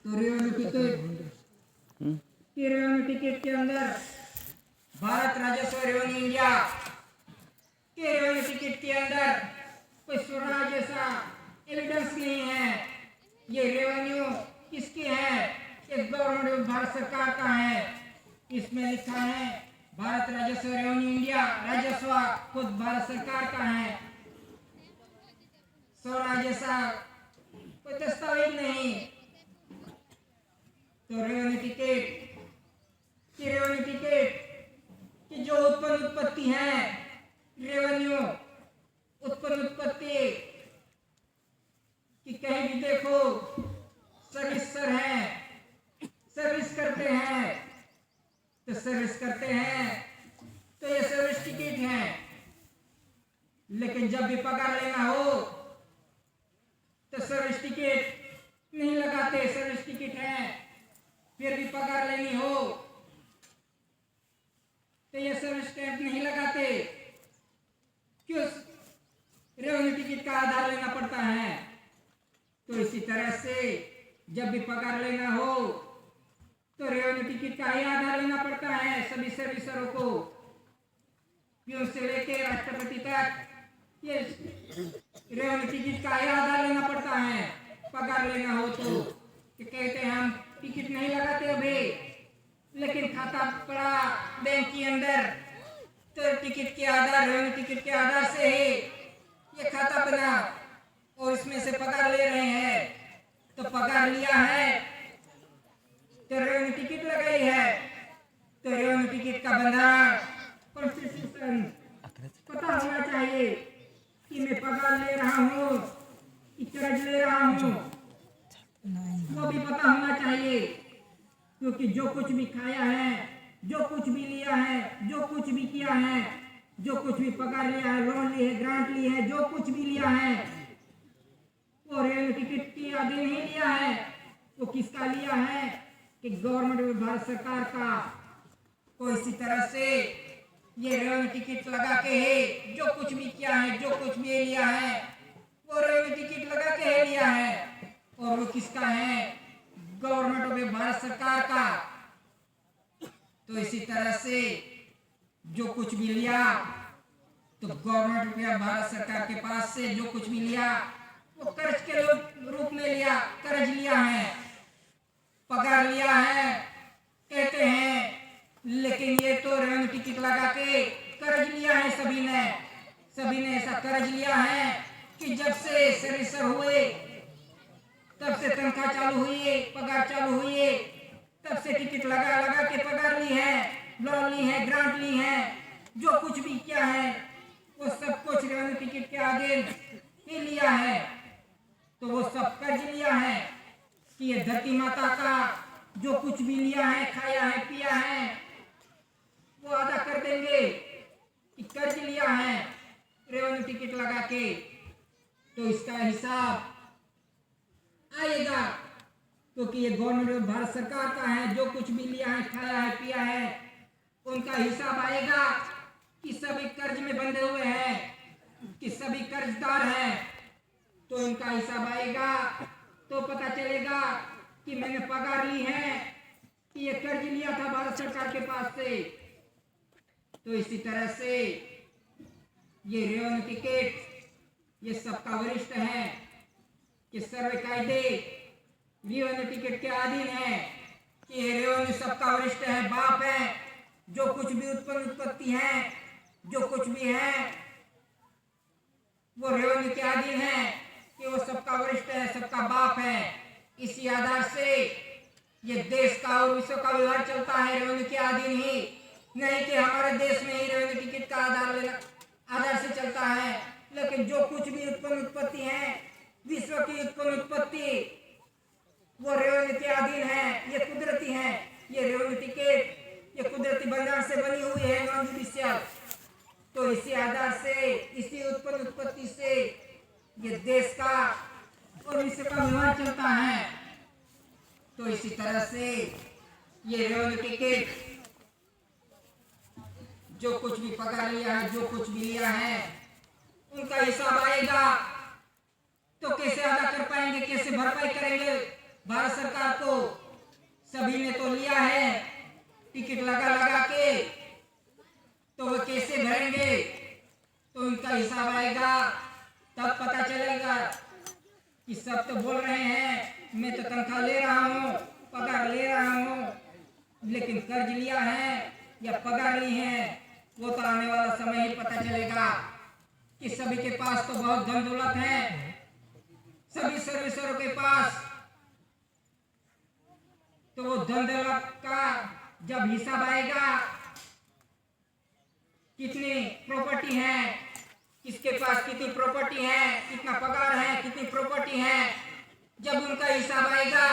तो revenue ticket के अंदर भारत राजस्व रेवेन्यू इंडिया के रेवेन्यू टिकट के अंदर कोई स्वराज जैसा एविडेंस नहीं है। ये रेवेन्यू किसके है? ये गवर्नमेंट भारत सरकार का है। इसमें लिखा है भारत राजस्व रेवेन्यू इंडिया, राजस्व खुद भारत सरकार का है। स्वराज जैसा कोई दस्तावेज नहीं। तो रेवेन्यू टिकट की जो उत्पत्ति है, रेवेन्यू उत्पत्ति कि कहीं भी देखो सर्विस करते हैं तो ये सर्विस टिकट है। लेकिन जब भी पगार लेना हो तो सर्विस टिकट नहीं लगाते। सर्विस टिकट है, फिर भी पगार लेनी हो तो ये सर्विस स्टैंप नहीं लगाते। क्यों? रेवेन्यू टिकट का आधार लेना पड़ता है। तो इसी तरह से जब भी पगार लेना हो तो रेवेन्यू टिकट का ही आधार लेना पड़ता है सभी सर्विसरों को। प्यून से लेके राष्ट्रपति तक ये रेवेन्यू टिकट का ही आधार लेना पड़ता है पगार लेना हो तो। कि कहते हैं हम टिकट नहीं लगाते अभी, लेकिन खाता पड़ा बैंक के अंदर तो टिकट के आधार, रेवेन्यू टिकट के आधार से ही ये खाता बना और इसमें से पगार ले रहे हैं। तो पगार लिया है तो रेवेन्यू टिकट लगाई है। तो रेवेन्यू टिकट का बंधारण कॉन्स्टिट्यूशन पता होना चाहिए कि मैं पगार ले रहा हूँ कि कर्ज ले रहा हूँ, वो भी पता होना चाहिए। क्योंकि जो कुछ भी खाया है, जो कुछ भी लिया है, जो कुछ भी किया है, जो कुछ भी पगार लिया है, लोन ली है, ग्रांट ली है, जो कुछ भी लिया है वो रेवेन्यू टिकट की अधीन नहीं लिया है। वो किसका लिया है? कि गवर्नमेंट भारत सरकार का। तो इसी तरह से ये रेवेन्यू टिकट लगा के ही जो कुछ भी किया है, जो कुछ भी लिया है वो रेवेन्यू टिकट लगा के ही लिया है। और वो किसका है? गवर्नमेंट ऑफ भारत सरकार का। तो इसी तरह से जो कुछ भी लिया तो गवर्नमेंट ऑफ भारत सरकार के पास से जो कुछ भी लिया वो कर्ज के रूप में लिया, कर्ज लिया है, पगार लिया है कहते हैं। लेकिन ये तो रेवेन्यू टिकट लगा के कर्ज लिया है सभी ने ऐसा कर्ज लिया है कि जब से सर्विसर हुए तब से तनख्वाह चालू हुई, पगार चालू हुई, तब से टिकट लगा के पगार ली है, लोन ली है, ग्रांट ली है, जो कुछ भी किया है वो सब कुछ रेवेन्यू टिकट के अधीन ही लिया है। तो वो सब कर्ज लिया है कि ये धरती माता का जो कुछ भी लिया है, खाया है, पिया है वो अदा कर देंगे कि कर्ज लिया है रेवेन्यू टिकट लगा के। तो इसका हिसाब आएगा क्योंकि ये गवर्नमेंट भारत सरकार का है। जो कुछ भी लिया है, खाया है, पिया है, उनका हिसाब आएगा कि सभी कर्ज में बंधे हुए हैं, कि सभी कर्जदार हैं। तो इनका हिसाब आएगा तो पता चलेगा कि मैंने पगार ली है कि ये कर्ज लिया था भारत सरकार के पास से। तो इसी तरह से ये रेवेन्यू टिकट ये सबका वरिष्ठ है कि सर्व कायदे रेवेन्यू टिकट के अधीन है कि रेवेन्यू सबका वरिष्ठ है, बाप है। जो कुछ भी उत्पत्ति है, जो कुछ भी है वो रेवेन्यू के अधीन है कि वो सबका वरिष्ठ है, सबका बाप है। इसी आधार से ये देश का और विश्व का व्यवहार चलता है रेवेन्यू के अधीन ही, नहीं कि हमारे देश में ही रेवेन्यू टिकट का आधार से चलता है। लेकिन जो कुछ भी उत्पत्ति है, विश्व की उत्पत्ति वो रेवेन्यू के अधीन है, ये कुदरती है। ये रेवेन्यू टिकट ये कुदरती बंधारण से बनी हुई है, नॉन जुडिशियल। तो इसी आधार से, इसी उत्पत्ति से ये देश का और विश्व का व्यवहार चलता है। तो इसी तरह से ये रेवेन्यू टिकट जो कुछ भी पगार लिया है, जो कुछ भी लिया है, उनका हिसाब आएगा तो कैसे अदा कर पाएंगे, कैसे भरपाई करेंगे भारत सरकार को सभी ने तो लिया है टिकट लगा लगा के, तो वो कैसे भरेंगे? तो उनका हिसाब आएगा तब पता चलेगा कि सब तो बोल रहे हैं मैं तो तनख्वाह ले रहा हूँ, पगार ले रहा हूँ, लेकिन कर्ज लिया है या पगार ली है वो तो आने वाला समय ही पता चलेगा। कि सभी के पास तो बहुत धन दौलत है, सभी सर्वेश्वरों के पास, तो वो धन दौलत का जब हिसाब आएगा, कितनी प्रॉपर्टी है, किसके पास कितनी प्रॉपर्टी है, कितना पगार है, कितनी प्रॉपर्टी है, जब उनका हिसाब आएगा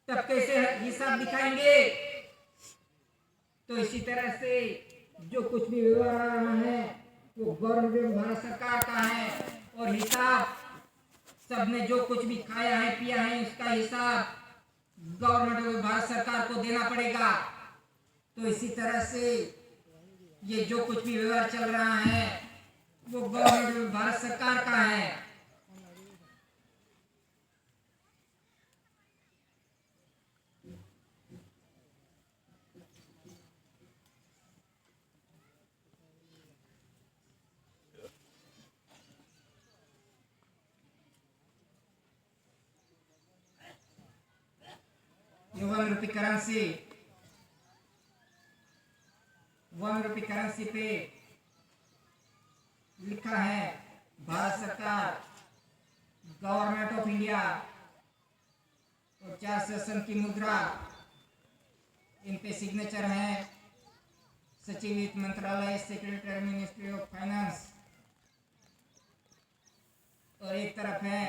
तब कैसे हिसाब दिखाएंगे? तो इसी तरह से जो कुछ भी व्यवहार आ रहा है वो गवर्नमेंट भारत सरकार का है, और हिसाब सबने जो कुछ भी खाया है पिया है उसका हिसाब गवर्नमेंट भारत सरकार को देना पड़ेगा। तो इसी तरह से ये जो कुछ भी व्यवहार चल रहा है वो गवर्नमेंट भारत सरकार का है। वन रुपी करेंसी पे लिखा है भारत सरकार, गवर्नमेंट ऑफ इंडिया, और 4 सेशन की मुद्रा, इन पे सिग्नेचर है सचिव वित्त मंत्रालय, सेक्रेटरी मिनिस्ट्री ऑफ फाइनेंस, और एक तरफ है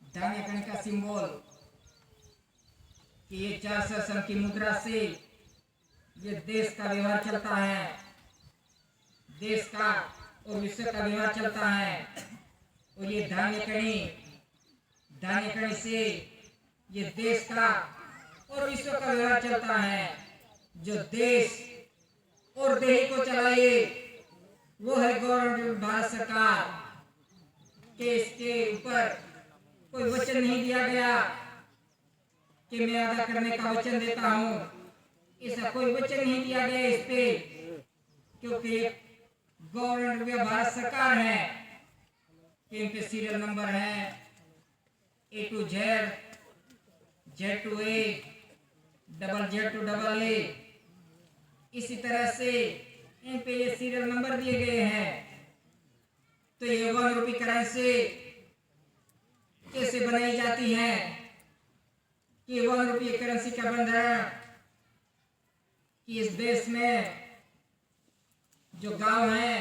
धान्य कणी का सिंबल कि ये 4 सेशन की मुद्रा से ये देश का व्यवहार चलता है, देश का और विश्व का व्यवहार चलता है। और ये धान्य कणी से ये देश का और विश्व का व्यवहार चलता है। जो देश और देश को चलाए वो है गवर्नमेंट भारत सरकार। के इसके ऊपर कोई वचन नहीं दिया गया कि मैं अदा करने का वचन देता हूँ, ऐसा कोई वचन नहीं दिया गया इस पे, क्योंकि गवर्नमेंट भारत सरकार है कि इनके सीरियल नंबर है A to Z, Z to A, Z to AA। इसी तरह से इन पे ये सीरियल नंबर दिए गए हैं। तो ये 1 रुपी करेंसी कैसे बनाई जाती है कि 1 रुपये करेंसी का बंधन कि इस देश में जो गांव है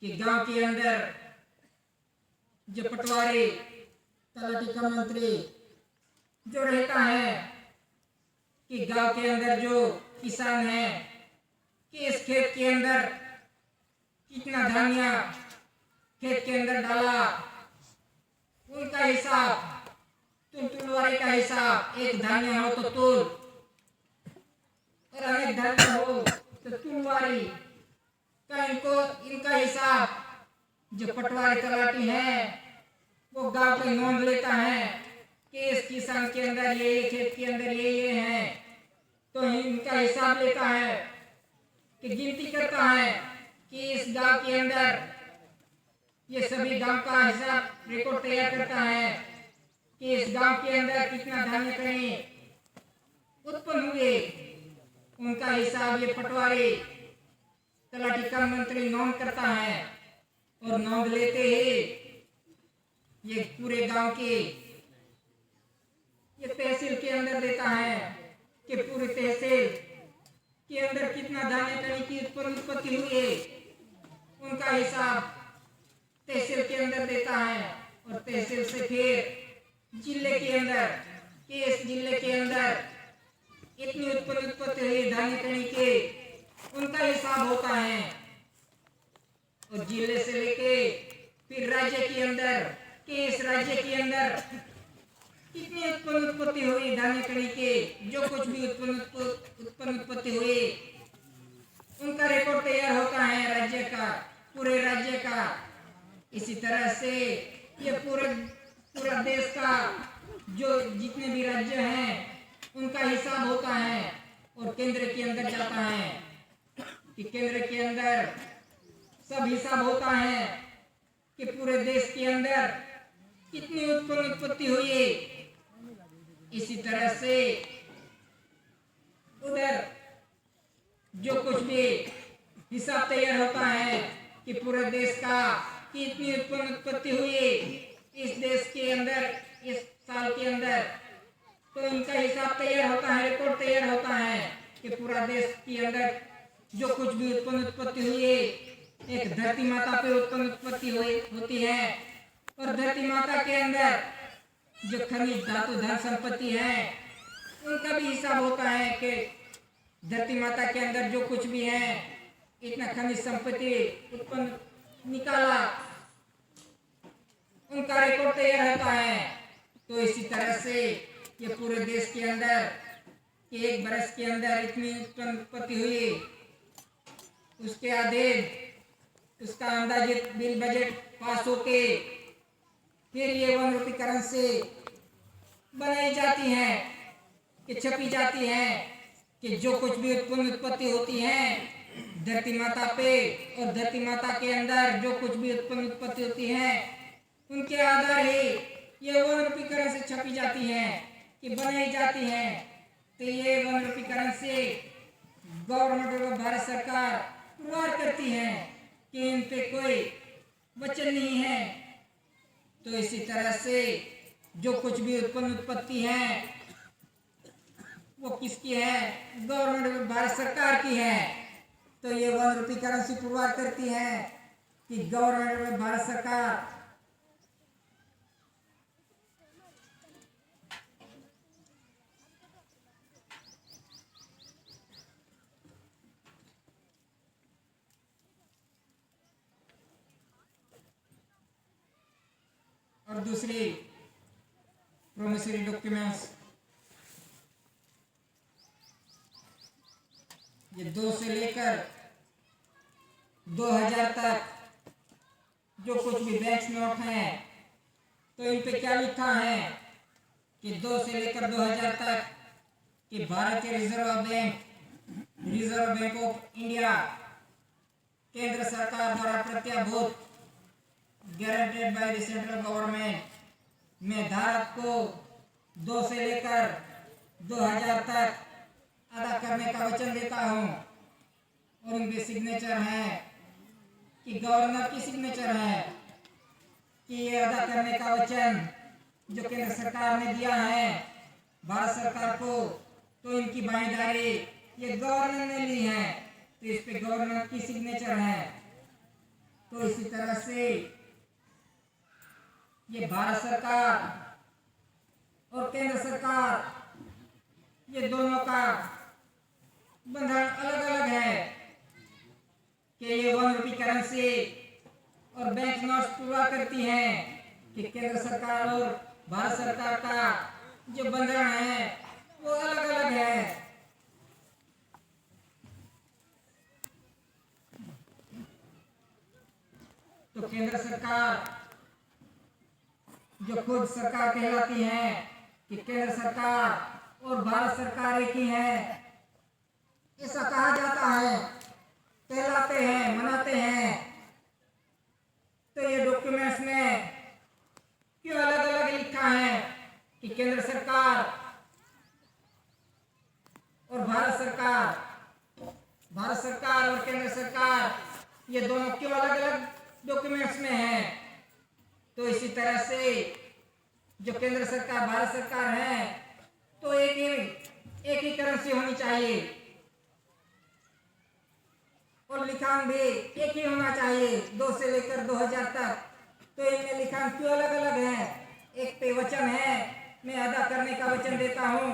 कि गांव के अंदर जो पटवारी, तलाटी का मंत्री जो रहता है कि गांव के अंदर जो किसान है कि इस खेत के अंदर कितना धान्य खेत के अंदर डाला, उनका हिसाब, तुलवारी का हिसाब, एक धान्य हो तो तुल और अनेक धान्य हो तो तुलवारी का इनका हिसाब जो पटवारी तलाटी है वो गांव की नोंद लेता है कि इस किसान के अंदर ये खेत के अंदर ये है, तो इनका हिसाब लेता है कि गिनती करता है कि इस गांव के अंदर ये सभी गांव का हिसाब रिकॉर्ड तैयार करता है कि इस गांव के अंदर कितना धान्य कहीं उत्पन्न हुए, उनका हिसाब ये पटवारी तलाटी का मंत्री नोंद करता है। और नोंद लेते ही ये पूरे गांव के ये तहसील के अंदर देता है कि पूरी तहसील के अंदर कितना धान्य कणी की उत्पत्ति हुई है, उनका हिसाब तहसील के अंदर देता है। और तहसील से फिर जिले के अंदर कि इस जिले के अंदर इतनी उत्पत्ति हुई धान्य कणी के, उनका हिसाब होता है। और जिले से लेके फिर राज्य के अंदर कि इस राज्य के अंदर कितनी उत्पत्ति हुई धान्य कणी के, जो कुछ भी उत्पत्ति हुई उनका रिकॉर्ड तैयार होता है राज्य का, पूरे राज्य का। इसी तरह से ये पूरे पूरा देश का जो जितने भी राज्य हैं उनका हिसाब होता है और केंद्र के अंदर जाता है कि केंद्र के अंदर सब हिसाब होता है कि पूरे देश के अंदर कितनी उत्पत्ति हुई है। इसी तरह से उधर जो कुछ भी हिसाब तैयार होता है कि पूरे देश का कितनी उत्पत्ति हुई इस देश के अंदर इस साल के अंदर, तो इनका हिसाब तैयार होता है, रिपोर्ट तैयार होता है कि पूरा देश के अंदर जो कुछ भी उत्पत्ति हुई है एक धरती माता पे उत्पत्ति होती है और धरती माता के अंदर जो खनिज धातु धन संपत्ति है उनका भी हिसाब होता है कि धरती माता के अंदर जो कुछ भी है इतना खनिज संपत्ति उत्पन्न निकाला, उनका रिकॉर्ड तैयार होता है। तो इसी तरह से ये पूरे देश के अंदर कि एक बरस के अंदर इतनी उत्पत्ति हुई, उसके अधीन उसका अंदाजित बिल बजट पास होके फिर ये 1 रुपये करेंसी बनाई जाती है कि छपी जाती है कि जो कुछ भी उत्पत्ति होती है धरती माता पे और धरती माता के अंदर जो कुछ भी उत्पत्ति होती है उनके आधार ही ये 1 रुपये करेंसी छपी जाती है कि बनाई जाती है। तो ये 1 रुपये करेंसी गवर्नमेंट ऑफ भारत सरकार पुरवार करती है कि इन पे कोई वचन नहीं है। तो इसी तरह से जो कुछ भी उत्पत्ति है वो किसकी है? गवर्नमेंट ऑफ भारत सरकार की है। तो ये 1 रुपये करेंसी पुरवार करती है कि गवर्नमेंट ऑफ भारत सरकार और दूसरी प्रोमिसरी डॉक्यूमेंट्स ये 2 से लेकर 2000 तक जो कुछ भी बैंक नोट हैं तो इन पे क्या लिखा है कि 2 से लेकर 2000 तक कि भारतीय रिजर्व बैंक ऑफ इंडिया केंद्र सरकार द्वारा प्रत्याभूत guaranteed by the central government में धारक को 2 से लेकर 2000 तक अदा करने का वचन देता हूँ। और उनके सिग्नेचर हैं कि गवर्नर की सिग्नेचर है कि ये अदा करने का वचन जो केंद्र सरकार ने दिया है भारत सरकार को, तो इनकी बाईदारी ये गवर्नर ने ली है, तो इस पे गवर्नर की सिग्नेचर है। तो इसी तरह से ये भारत सरकार और केंद्र सरकार ये दोनों का बंधन अलग अलग है कि ये 1 रुपये करेंसी और बैंक नोट्स पूरा करती हैं कि केंद्र सरकार और भारत सरकार का जो बंधन है वो अलग अलग है। तो केंद्र सरकार जो खुद सरकार कहलाती है कि केंद्र सरकार और भारत सरकार एक ही है, ऐसा कहा जाता है, कहलाते हैं, मनाते हैं। तो ये डॉक्यूमेंट्स में क्यों अलग अलग लिखा है कि केंद्र सरकार और भारत सरकार और केंद्र सरकार ये दोनों क्यों अलग अलग डॉक्यूमेंट्स में हैं? तो इसी तरह से जो केंद्र सरकार भारत सरकार है तो एक ही करेंसी होनी चाहिए और लिखान भी एक ही होना चाहिए 2 से लेकर 2000 तक। तो इनमें लिखान क्यों अलग अलग है? एक पे वचन है मैं अदा करने का वचन देता हूँ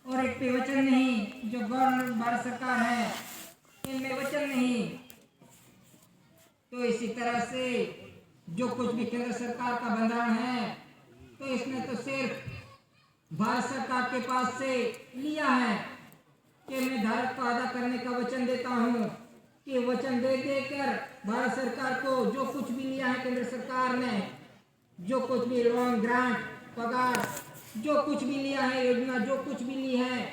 और एक पे वचन नहीं जो गवर्नमेंट भारत सरकार है इनमें वचन नहीं। तो इसी तरह से जो कुछ भी केंद्र सरकार का बंधारण है तो इसने तो सिर्फ भारत सरकार के पास से लिया है कि मैं धारक को अदा करने का वचन देता हूँ कि वचन दे देकर भारत सरकार को जो कुछ भी लिया है केंद्र सरकार ने जो कुछ भी लोन, ग्रांट, पगार, जो कुछ भी लिया है, योजना जो कुछ भी ली है,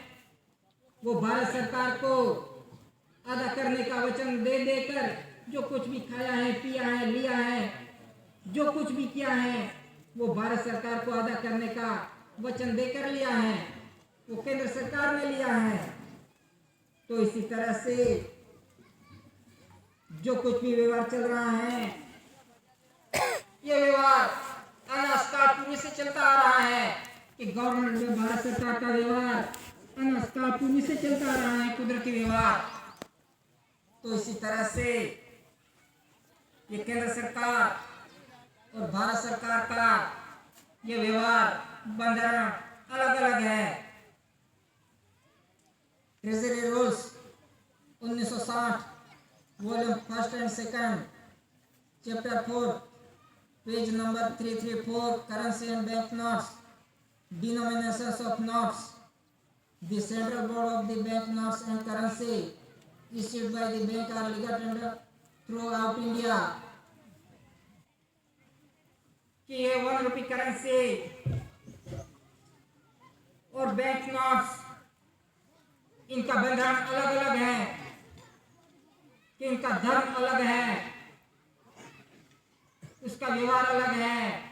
वो भारत सरकार को अदा करने का वचन दे देकर जो कुछ भी खाया है, पिया है, लिया है, जो कुछ भी किया है, वो भारत सरकार को अदा करने का वचन देकर लिया है, वो केंद्र सरकार ने लिया है। तो इसी तरह से जो कुछ भी व्यवहार चल रहा है, ये व्यवहार अनास्कापुरी से चलता आ रहा है कि गवर्नमेंट में भारत सरकार का व्यवहार अनास्कापुरी से चलता आ रहा है, कुदरती व्यवहार। तो इसी तरह से ये केंद्र सरकार और भारत सरकार का ये व्यवहार, बंधन अलग अलग है। Treasury rules 1960 volume 1 and 2 chapter 4 page number 334 currency and bank notes denominations of notes. The central board of the bank notes and currency issued by the bank are legal tender throughout India. कि ये 1 रुपये currency और bank notes, इनका बंधन अलग अलग है, कि इनका धर्म अलग है, उसका व्यवहार अलग है,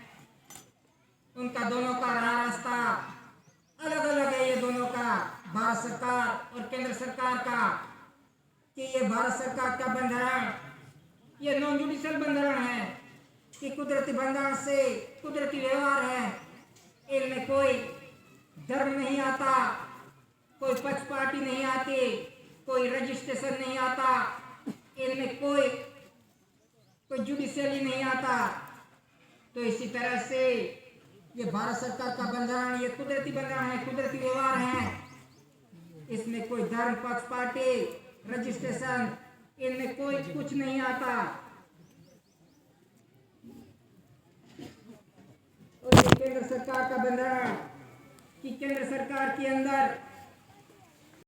उनका दोनों का रास्ता अलग अलग है। ये दोनों का, भारत सरकार और केंद्र सरकार का, कि ये भारत सरकार का बंधन ये नॉन जुडिशियल बंधन है, कि कुदरती बंधन से कुदरती व्यवहार है। इनमें कोई धर्म नहीं आता, कोई पक्षपाती नहीं आती, कोई रजिस्ट्रेशन नहीं आता, इनमें कोई जुडिशियली नहीं आता। तो इसी तरह से ये भारत सरकार का बंधन ये कुदरती बंधन है, कुदरती व्यवहार है। इसमें कोई धर्म, पक्षपाती, रजिस्ट्रेशन, इनमें कोई कुछ नहीं आता। और ये केंद्र सरकार का बंधन कि केंद्र सरकार के अंदर